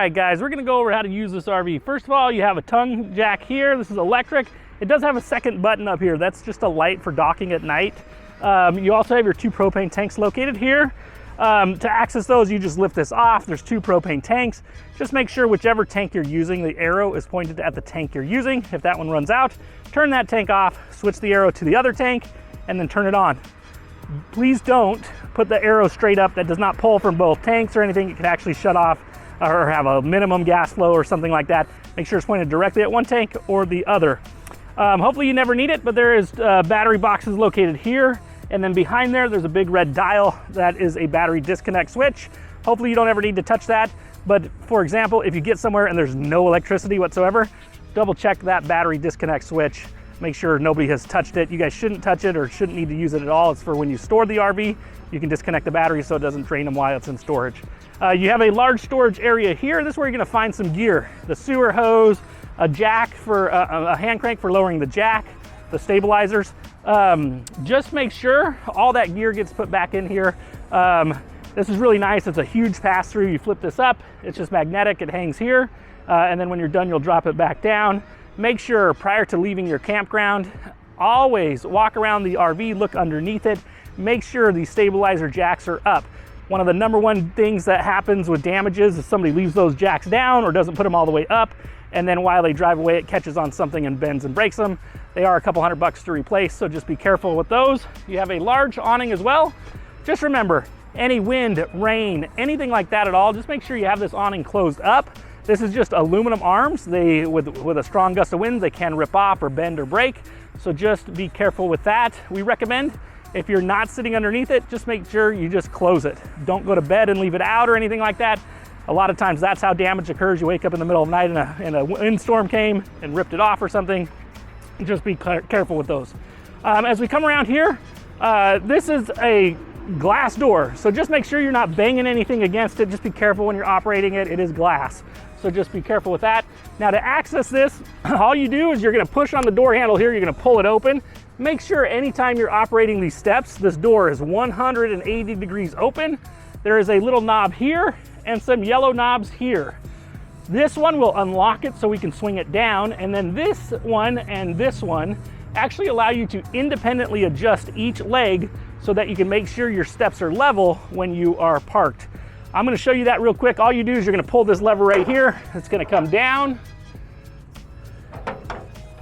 right, guys, we're gonna go over how to use this RV. First of all, you have a tongue jack here. This is electric. It does have a second button up here. That's just a light for docking at night. You also have your 2 propane tanks located here. To access those, you just lift this off. There's 2 propane tanks. Just make sure whichever tank you're using, the arrow is pointed at the tank you're using. If that one runs out, turn that tank off, switch the arrow to the other tank, and then turn it on. Please don't put the arrow straight up. That does not pull from both tanks or anything. It can actually shut off or have a minimum gas flow or something like that. Make sure it's pointed directly at one tank or the other. Hopefully you never need it, but there is battery boxes located here. And then behind there, there's a big red dial. That is a battery disconnect switch. Hopefully you don't ever need to touch that. But for example, if you get somewhere and there's no electricity whatsoever, double check that battery disconnect switch. Make sure nobody has touched it. You guys shouldn't touch it or shouldn't need to use it at all. It's for when you store the RV, you can disconnect the battery so it doesn't drain them while it's in storage. You have a large storage area here. This is where you're gonna find some gear. The sewer hose, a jack for a hand crank for lowering the jack, the stabilizers. Just make sure all that gear gets put back in here. This is really nice. It's a huge pass through. You flip this up, it's just magnetic, it hangs here. And then when you're done, you'll drop it back down. Make sure prior to leaving your campground, always walk around the RV, look underneath it. Make sure these stabilizer jacks are up. One of the #1 things that happens with damages is somebody leaves those jacks down or doesn't put them all the way up. And then while they drive away, it catches on something and bends and breaks them. They are a couple $100 to replace, so just be careful with those. You have a large awning as well. Just remember, any wind, rain, anything like that at all, just make sure you have this awning closed up. This is just aluminum arms. With a strong gust of wind, they can rip off or bend or break. So just be careful with that. We recommend, if you're not sitting underneath it, just make sure you just close it. Don't go to bed and leave it out or anything like that. A lot of times that's how damage occurs. You wake up in the middle of the night and a windstorm came and ripped it off or something. Just be careful with those. As we come around here, this is a glass door. So just make sure you're not banging anything against it. Just be careful when you're operating it. It is glass. So just be careful with that. Now to access this, all you do is you're gonna push on the door handle here. You're gonna pull it open. Make sure anytime you're operating these steps, this door is 180 degrees open. There is a little knob here and some yellow knobs here. This one will unlock it so we can swing it down, and then this one and this one actually allow you to independently adjust each leg so that you can make sure your steps are level when you are parked. I'm gonna show you that real quick. All you do is you're gonna pull this lever right here. It's gonna come down.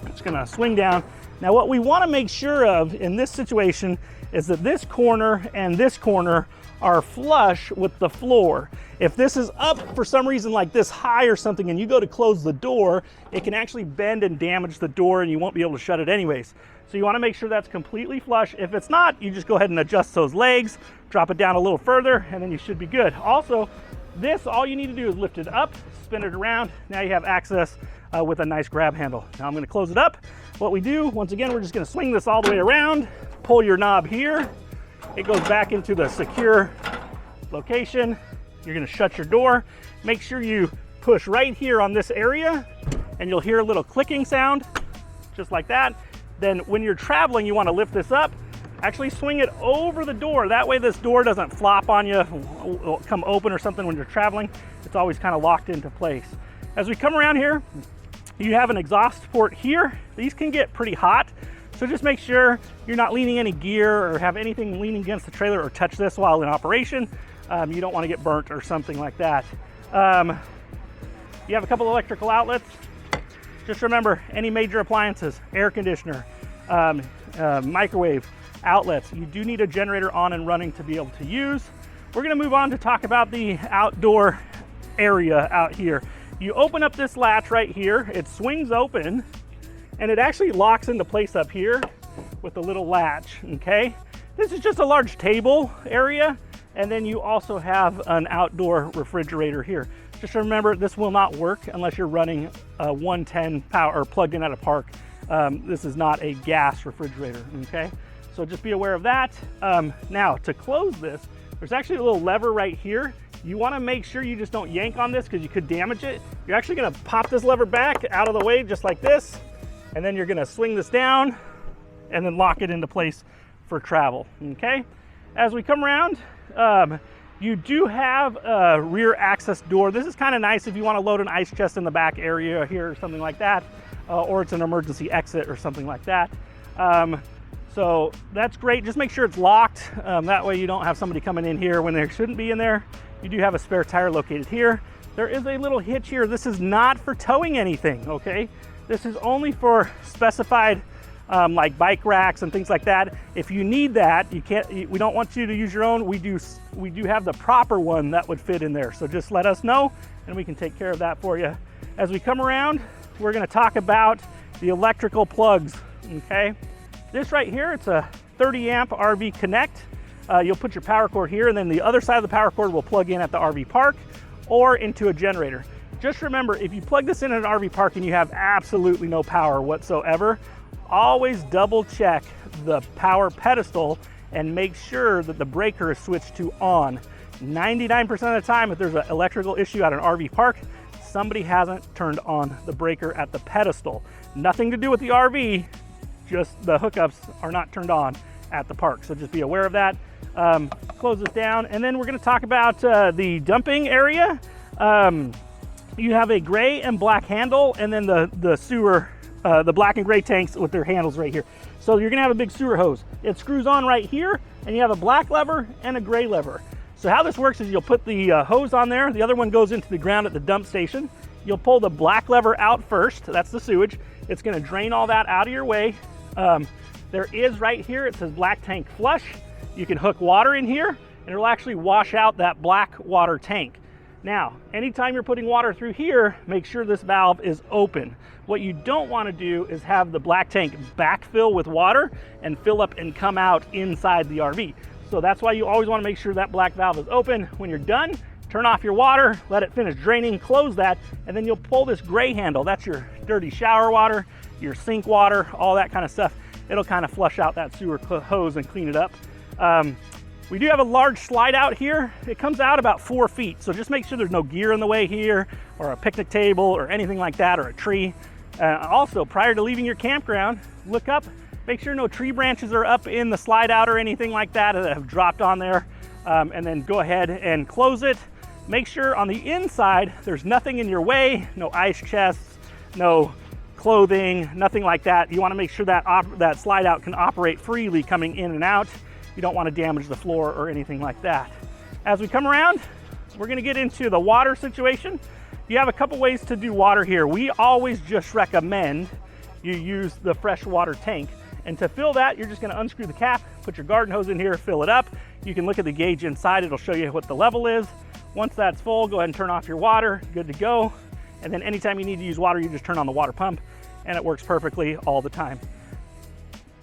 It's gonna swing down. Now what we wanna make sure of in this situation is that this corner and this corner are flush with the floor. If this is up for some reason like this high or something and you go to close the door, it can actually bend and damage the door and you won't be able to shut it anyways. So you wanna make sure that's completely flush. If it's not, you just go ahead and adjust those legs, drop it down a little further, and then you should be good. Also, this, all you need to do is lift it up, spin it around. Now you have access with a nice grab handle. Now I'm gonna close it up. What we do, once again, we're just gonna swing this all the way around, pull your knob here. It goes back into the secure location. You're gonna shut your door. Make sure you push right here on this area and you'll hear a little clicking sound, just like that. Then when you're traveling, you wanna lift this up, actually swing it over the door. That way this door doesn't flop on you, come open or something when you're traveling. It's always kind of locked into place. As we come around here, you have an exhaust port here. These can get pretty hot. So just make sure you're not leaning any gear or have anything leaning against the trailer or touch this while in operation. You don't want to get burnt or something like that. You have a couple electrical outlets. Just remember, any major appliances, air conditioner, microwave outlets, you do need a generator on and running to be able to use. We're going to move on to talk about the outdoor area out here. You open up this latch right here, it swings open, and it actually locks into place up here with a little latch, okay? This is just a large table area, and then you also have an outdoor refrigerator here. Just remember, this will not work unless you're running a 110 power or plugged in at a park. This is not a gas refrigerator, okay? So just be aware of that. Now, to close this, there's actually a little lever right here. You wanna make sure you just don't yank on this because you could damage it. You're actually gonna pop this lever back out of the way just like this, and then you're gonna swing this down and then lock it into place for travel, okay? As we come around, You do have a rear access door. This is kind of nice if you want to load an ice chest in the back area here or something like that, or it's an emergency exit or something like that. So that's great. Just make sure it's locked. That way you don't have somebody coming in here when they shouldn't be in there. You do have a spare tire located here. There is a little hitch here. This is not for towing anything, okay? This is only for specified like bike racks and things like that. If you need that, you can't. We don't want you to use your own. We do have the proper one that would fit in there. So just let us know, and we can take care of that for you. As we come around, we're going to talk about the electrical plugs. Okay, this right here, it's a 30 amp RV Connect. You'll put your power cord here, and then the other side of the power cord will plug in at the RV park or into a generator. Just remember, if you plug this in an RV park and you have absolutely no power whatsoever, always double check the power pedestal and make sure that the breaker is switched to on. 99% of the time, if there's an electrical issue at an RV park, somebody hasn't turned on the breaker at the pedestal. Nothing to do with the RV, just the hookups are not turned on at the park. So just be aware of that. Close this down, and then we're going to talk about the dumping area. You have a gray and black handle, and then the sewer, the black and gray tanks with their handles right here. So you're gonna have a big sewer hose. It screws on right here, and you have a black lever and a gray lever. So how this works is you'll put the hose on there, the other one goes into the ground at the dump station. You'll pull the black lever out first, that's the sewage. It's gonna drain all that out of your way. There is right here, it says black tank flush. You can hook water in here, and it'll actually wash out that black water tank. Now, anytime you're putting water through here, make sure this valve is open. What you don't want to do is have the black tank backfill with water and fill up and come out inside the RV. So that's why you always want to make sure that black valve is open. When you're done, turn off your water, let it finish draining, close that, and then you'll pull this gray handle. That's your dirty shower water, your sink water, all that kind of stuff. It'll kind of flush out that sewer hose and clean it up. We do have a large slide out here. It comes out about 4 feet, so just make sure there's no gear in the way here, or a picnic table, or anything like that, or a tree. Also, prior to leaving your campground, look up, make sure no tree branches are up in the slide out or anything like that have dropped on there, and then go ahead and close it. Make sure on the inside, there's nothing in your way, no ice chests, no clothing, nothing like that. You wanna make sure that that slide out can operate freely coming in and out. You don't want to damage the floor or anything like that. As we come around, we're going to get into the water situation. You have a couple ways to do water here. We always just recommend you use the fresh water tank. And to fill that, you're just going to unscrew the cap, put your garden hose in here, fill it up. You can look at the gauge inside. It'll show you what the level is. Once that's full, go ahead and turn off your water. Good to go. And then anytime you need to use water, you just turn on the water pump, and it works perfectly all the time.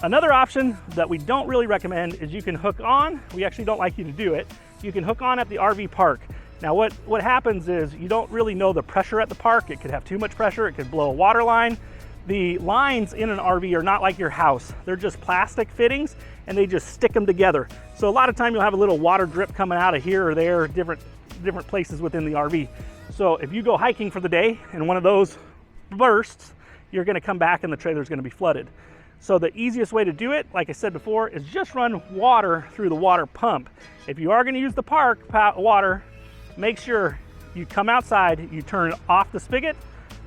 Another option that we don't really recommend is you can hook on. We actually don't like you to do it. You can hook on at the RV park. Now what happens is you don't really know the pressure at the park. It could have too much pressure. It could blow a water line. The lines in an RV are not like your house. They're just plastic fittings, and they just stick them together. So a lot of time you'll have a little water drip coming out of here or there, different places within the RV. So if you go hiking for the day and one of those bursts, you're gonna come back and the trailer's gonna be flooded. So the easiest way to do it, like I said before, is just run water through the water pump. If you are going to use the park water, make sure you come outside, you turn off the spigot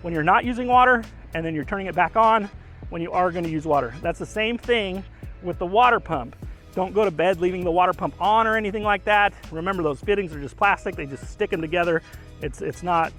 when you're not using water, and then you're turning it back on when you are going to use water. That's the same thing with the water pump. Don't go to bed leaving the water pump on or anything like that. Remember, those fittings are just plastic. They just stick them together. It's not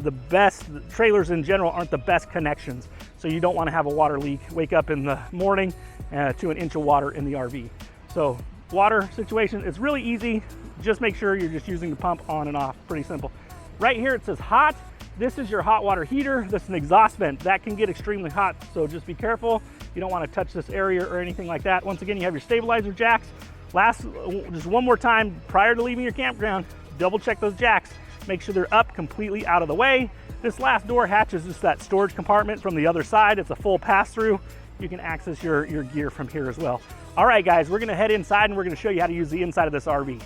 the best. The trailers in general aren't the best connections. So you don't want to have a water leak, wake up in the morning to an inch of water in the RV. So water situation, it's really easy. Just make sure you're just using the pump on and off, pretty simple. Right here it says hot. This is your hot water heater. This is an exhaust vent. That can get extremely hot, so just be careful. You don't want to touch this area or anything like that. Once again, you have your stabilizer jacks. Just one more time, prior to leaving your campground, double check those jacks. Make sure they're up completely out of the way. This last door hatch is just that storage compartment from the other side. It's a full pass-through. You can access your gear from here as well. All right, guys, we're gonna head inside and we're gonna show you how to use the inside of this RV.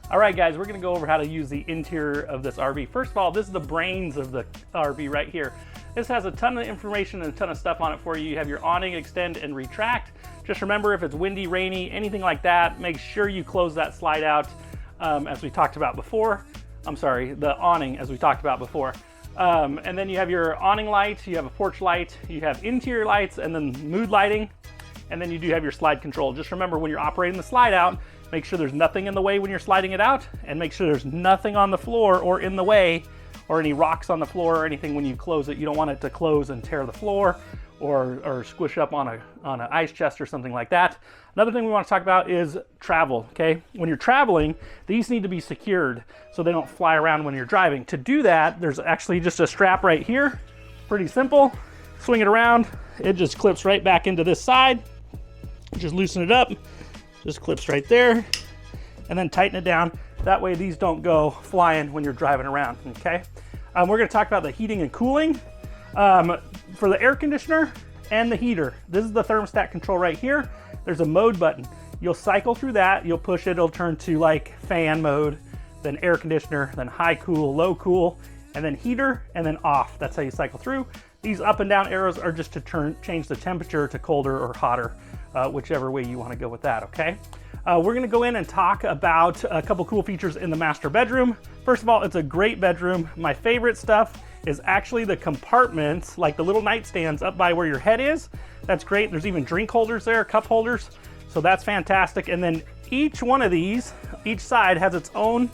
All right, guys, we're gonna go over how to use the interior of this RV. First of all, this is the brains of the RV right here. This has a ton of information and a ton of stuff on it for you. You have your awning, extend, and retract. Just remember, if it's windy, rainy, anything like that, make sure you close that slide out. as we talked about before. I'm sorry, the awning, as we talked about before. And then you have your awning light, you have a porch light, you have interior lights, and then mood lighting. And then you do have your slide control. Just remember, when you're operating the slide out, make sure there's nothing in the way when you're sliding it out, and make sure there's nothing on the floor or in the way, or any rocks on the floor or anything when you close it. You don't want it to close and tear the floor or squish up on an ice chest or something like that. Another thing we want to talk about is travel, okay? When you're traveling, these need to be secured so they don't fly around when you're driving. To do that, there's actually just a strap right here. Pretty simple. Swing it around, it just clips right back into this side. Just loosen it up, just clips right there, and then tighten it down. That way these don't go flying when you're driving around, okay? We're gonna talk about the heating and cooling. For the air conditioner and the heater, this is the thermostat control right here. There's a mode button. You'll cycle through that, you'll push it, it'll turn to like fan mode, then air conditioner, then high cool, low cool, and then heater, and then off. That's how you cycle through. These up and down arrows are just to change the temperature to colder or hotter, whichever way you want to go with that, okay? We're going to go in and talk about a couple cool features in the master bedroom. First of all, it's a great bedroom. My favorite stuff is actually the compartments, like the little nightstands up by where your head is. That's great. There's even drink holders there, cup holders. So that's fantastic. And then each one of these, each side has its own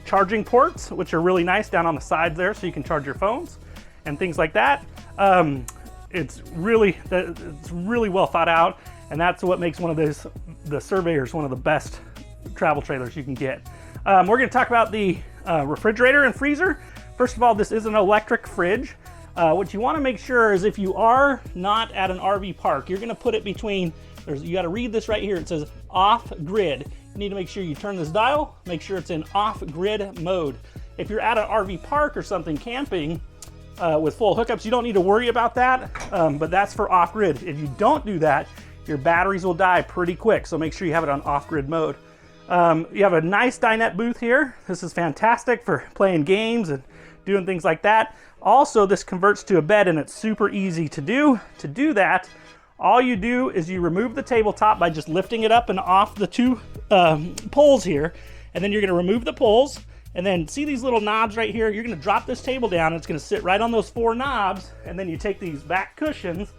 charging ports, which are really nice down on the sides there, so you can charge your phones and things like that. It's really well thought out, and that's what makes the Surveyors one of the best travel trailers you can get. We're going to talk about the refrigerator and freezer. First of all, this is an electric fridge. What you want to make sure is, if you are not at an RV park, you're going to put it between, you got to read this right here. It says off grid. You need to make sure you turn this dial, make sure it's in off grid mode. If you're at an RV park or something camping with full hookups, you don't need to worry about that, but that's for off grid. If you don't do that, your batteries will die pretty quick, so make sure you have it on off grid mode. You have a nice dinette booth here. This is fantastic for playing games and doing things like that. Also, this converts to a bed, and it's super easy to do. To do that, all you do is you remove the tabletop by just lifting it up and off the two poles here, and then you're going to remove the poles, and then see these little knobs right here? You're going to drop this table down, and it's going to sit right on those four knobs, and then you take these back cushions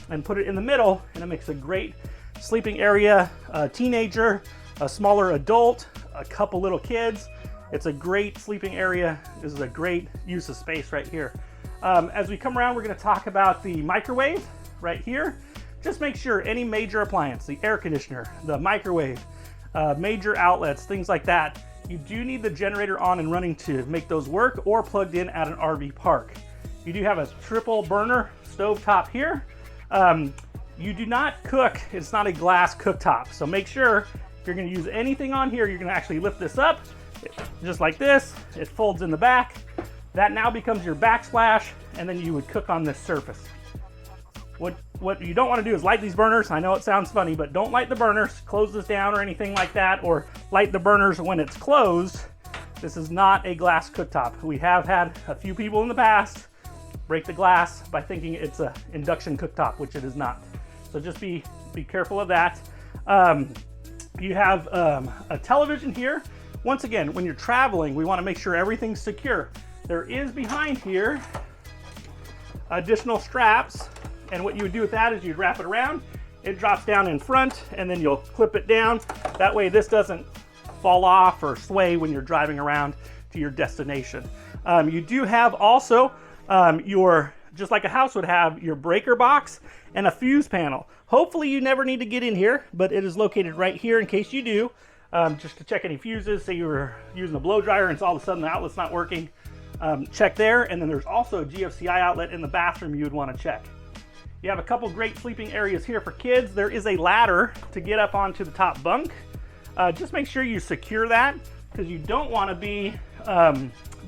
and put it in the middle, and it makes a great sleeping area. A teenager, a smaller adult, a couple little kids. It's a great sleeping area. This is a great use of space right here. As we come around, we're going to talk about the microwave right here. Just make sure any major appliance, the air conditioner, the microwave, major outlets, things like that, you do need the generator on and running to make those work, or plugged in at an RV park. You do have a triple burner stove top here. You do not cook, it's not a glass cooktop. So make sure if you're going to use anything on here, you're going to actually lift this up just like this. It folds in the back. That now becomes your backsplash, and then you would cook on this surface. What you don't want to do is light these burners. I know it sounds funny, but don't light the burners, close this down or anything like that, or light the burners when it's closed. This is not a glass cooktop. We have had a few people in the past break the glass by thinking it's an induction cooktop, which it is not. So just be careful of that. You have a television here. Once again, when you're traveling, we want to make sure everything's secure. There is behind here additional straps, and what you would do with that is you'd wrap it around, it drops down in front, and then you'll clip it down. That way this doesn't fall off or sway when you're driving around to your destination. You do have also just like a house would have, your breaker box and a fuse panel. Hopefully you never need to get in here, but it is located right here in case you do, just to check any fuses. Say you were using a blow dryer and all of a sudden the outlet's not working, check there. And then there's also a GFCI outlet in the bathroom you would want to check. You have a couple great sleeping areas here for kids. There is a ladder to get up onto the top bunk. Just make sure you secure that, because you don't want to be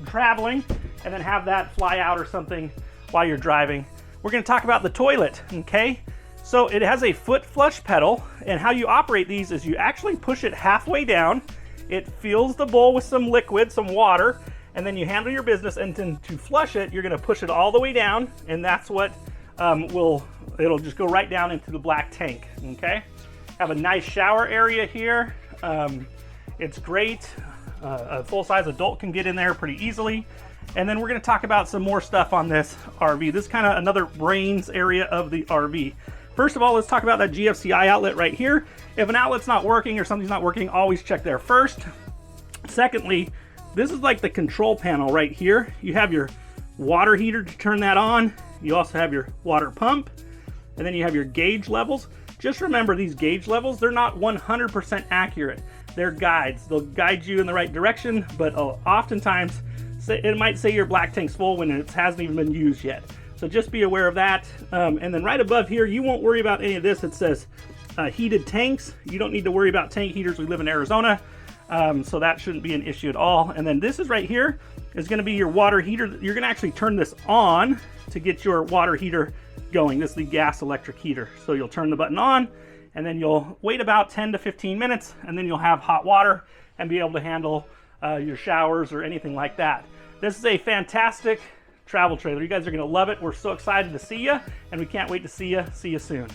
traveling and then have that fly out or something while you're driving. We're going to talk about the toilet, okay? So it has a foot flush pedal, and how you operate these is you actually push it halfway down. It fills the bowl with some liquid, some water, and then you handle your business. And then to flush it, you're going to push it all the way down, and that's what it'll just go right down into the black tank, okay? Have a nice shower area here. It's great. A full-size adult can get in there pretty easily. And then we're going to talk about some more stuff on this RV. This is kind of another brains area of the RV. First of all, let's talk about that GFCI outlet right here. If an outlet's not working or something's not working, always check there first. Secondly, this is like the control panel right here. You have your water heater to turn that on. You also have your water pump, and then you have your gauge levels. Just remember, these gauge levels, they're not 100% accurate. They're guides. They'll guide you in the right direction, but oftentimes it might say your black tank's full when it hasn't even been used yet. So just be aware of that. And then right above here, you won't worry about any of this. It says heated tanks. You don't need to worry about tank heaters. We live in Arizona, so that shouldn't be an issue at all. And then this is right here is going to be your water heater. You're going to actually turn this on to get your water heater going. This is the gas electric heater. So you'll turn the button on, and then you'll wait about 10 to 15 minutes, and then you'll have hot water and be able to handle your showers or anything like that. This is a fantastic travel trailer. You guys are going to love it. We're so excited to see you, and we can't wait to see you. See you soon.